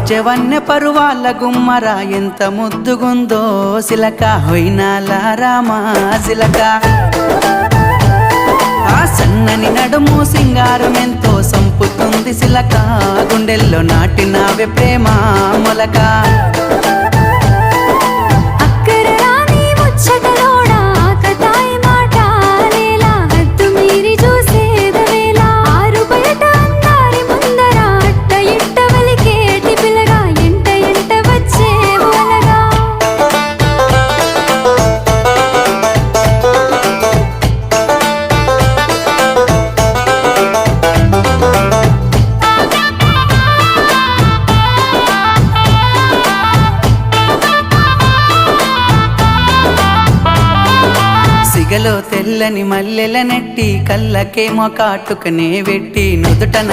జవన్నె పరువాళ్ళ గుమ్మర ఎంత ముద్దుగుందో సిలక హొయినాల రామా సిలక ఆ సన్నని నడుము సింగారం ఎంతో సంపుతుంది సిలక గుండెల్లో నాటినావే ప్రేమ మొలక సిగలో తెల్లని మల్లెల నెట్టి కళ్ళకేమో కాటుకనే వెట్టి నుదుటన